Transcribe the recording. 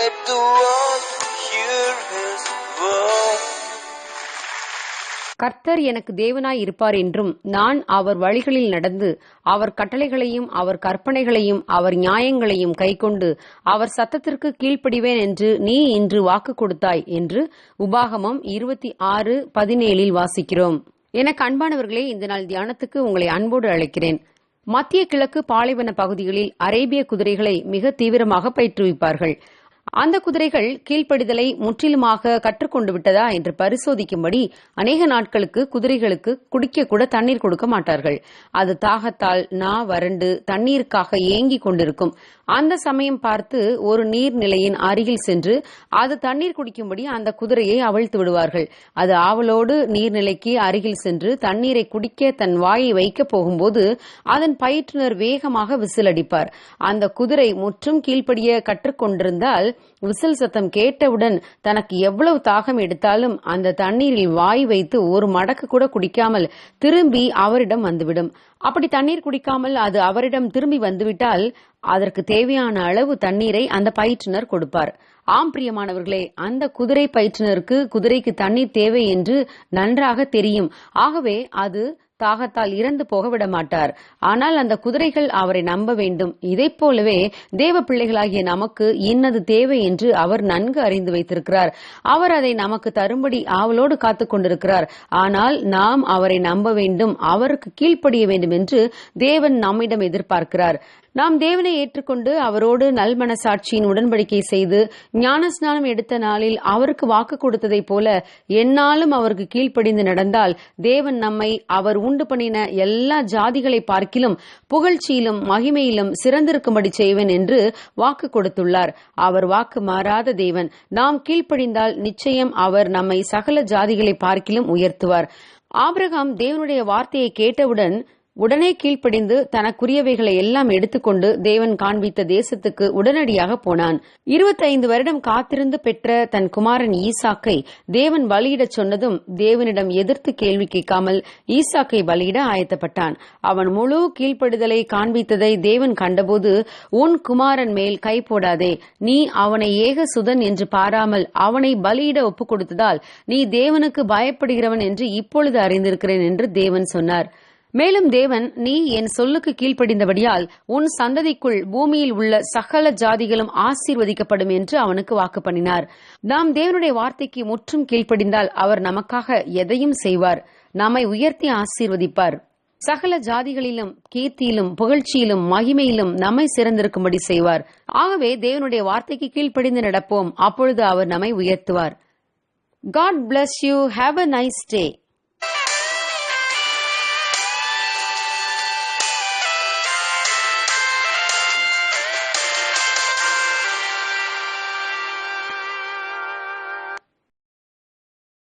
Let the world hear his word. கர்த்தர் எனக்கு தேவனாய் இருப்பார் என்றும், நான் அவர் வழிகளில் நடந்து அவர் கட்டளைகளையும் அவர் கற்பனைகளையும் அவர் நியாயங்களையும் கைக்கொண்டு அவர் சத்தத்திற்கு கீழ்ப்படிவேன் என்று நீ இன்று வாக்கு கொடுத்தாய் என்று உபாகமம் 26:17 வாசிக்கிறோம். எனக்கு அன்பானவர்களே, இந்த நாள் தியானத்துக்கு உங்களை அன்போடு அழைக்கிறேன். மத்திய கிழக்கு பாலைவன பகுதிகளில் அரேபிய குதிரைகளை மிக தீவிரமாக பயிற்றுவிப்பார்கள். அந்த குதிரைகள் கீழ்ப்படிதலை முற்றிலுமாக கற்றுக்கொண்டு விட்டதா என்று பரிசோதிக்கும்படி அநேக நாட்களுக்கு குதிரைகளுக்கு குடிக்க கூட தண்ணீர் கொடுக்க மாட்டார்கள். அது தாகத்தால் வறண்டு தண்ணீருக்காக ஏங்கிக் கொண்டிருக்கும். அந்த சமயம் பார்த்து ஒரு நீர்நிலையின் அருகில் சென்று அது தண்ணீர் குடிக்கும்படி அந்த குதிரையை அவிழ்த்து விடுவார்கள். அது ஆவலோடு நீர்நிலைக்கு அருகில் சென்று தண்ணீரை குடிக்க தன் வாயை வைக்க போகும்போது அதன் பயிற்றுனர் வேகமாக விசில் அடிப்பார். அந்த குதிரை முற்றும் கீழ்ப்படிய கற்றுக்கொண்டிருந்தால் விசில் சத்தம் கேட்டவுடன் தனக்கு எவ்வளவு தாகம் எடுத்தாலும் அந்த தண்ணீரில் வாய் வைத்து ஒரு மடக்கு கூட குடிக்காமல் திரும்பி அவரிடம் வந்துவிடும். அப்படி தண்ணீர் குடிக்காமல் அது அவரிடம் திரும்பி வந்துவிட்டால் அதற்கு தேவையான அளவு தண்ணீரை அந்த பயிற்றுனர் கொடுப்பார். ஆம் பிரியமானவர்களே, அந்த குதிரை பயிற்றுனருக்கு குதிரைக்கு தண்ணீர் தேவை என்று நன்றாக தெரியும். ஆகவே அது தாகத்தால் இறந்து போக விட மாட்டார். ஆனால் அந்த குதிரைகள் அவரை நம்ப வேண்டும். இதைப் போலவே தேவ பிள்ளைகளாகிய நமக்கு இன்னது தேவை என்று அவர் நன்கு அறிந்து வைத்திருக்கிறார். அவர் அதை நமக்கு தரும்படி ஆவலோடு காத்துக் கொண்டிருக்கிறார். ஆனால் நாம் அவரை நம்ப வேண்டும், அவருக்கு கீழ்ப்படிய வேண்டும் என்று தேவன் நம்மிடம் எதிர்பார்க்கிறார். நாம் தேவனை ஏற்றுக்கொண்டு அவரோடு நல்மனசாட்சியின் உடன்படிக்கை செய்து ஞானஸ்நானம் எடுத்த நாளில் அவருக்கு வாக்கு கொடுத்ததை போல எந்நாளும் அவருக்கு கீழ்ப்படிந்து நடந்தால் தேவன் நம்மை அவர் உண்டு பண்ணின எல்லா ஜாதிகளை பார்க்கிலும் புகழ்ச்சியிலும் மகிமையிலும் சிறந்திருக்கும்படி செய்வேன் என்று வாக்கு கொடுத்துள்ளார். அவர் வாக்கு மாறாத தேவன். நாம் கீழ்ப்படிந்தால் நிச்சயம் அவர் நம்மை சகல ஜாதிகளை பார்க்கிலும் உயர்த்துவார். ஆபிரகாம் தேவனுடைய வார்த்தையை கேட்டவுடன் உடனே கீழ்ப்படிந்து தனக்குரியவைகளை எல்லாம் எடுத்துக்கொண்டு தேவன் காண்பித்த தேசத்துக்கு உடனடியாக போனான். 25 வருடம் காத்திருந்து பெற்ற தன் குமாரன் ஈசாக்கை தேவன் பலியிடச் சொன்னதும் தேவனிடம் எதிர்த்து கேள்வி கேட்காமல் ஈசாக்கை பலியிட ஆயத்தப்பட்டான். அவன் முழு கீழ்ப்படிதலை காண்பித்ததை தேவன் கண்டபோது, உன் குமாரன் மேல் கை போடாதே, நீ அவனை ஏக சுதன் என்று பாராமல் அவனை பலியிட ஒப்புக் கொடுத்ததால் நீ தேவனுக்கு பயப்படுகிறவன் என்று இப்பொழுது அறிந்திருக்கிறேன் என்று தேவன் சொன்னார். மேலும் தேவன், நீ என் சொல்லுக்கு கீழ்ப்படிந்தபடியால் உன் சந்ததிக்குள் பூமியில் உள்ள சகல ஜாதிகளும் ஆசீர்வதிக்கப்படும் என்று அவனுக்கு வாக்கு பண்ணினார். நாம் தேவனுடைய வார்த்தைக்கு முற்றும் கீழ்ப்படிந்தால் அவர் நமக்காக எதையும் செய்வார், நம்மை உயர்த்தி ஆசீர்வதிப்பார். சகல ஜாதிகளிலும் கீர்த்தியிலும் புகழ்ச்சியிலும் மகிமையிலும் நம்மை சிறந்திருக்கும்படி செய்வார். ஆகவே தேவனுடைய வார்த்தைக்கு கீழ்ப்படிந்து நடப்போம், அப்பொழுது அவர் நம்மை உயர்த்துவார். God bless you. Have a nice day.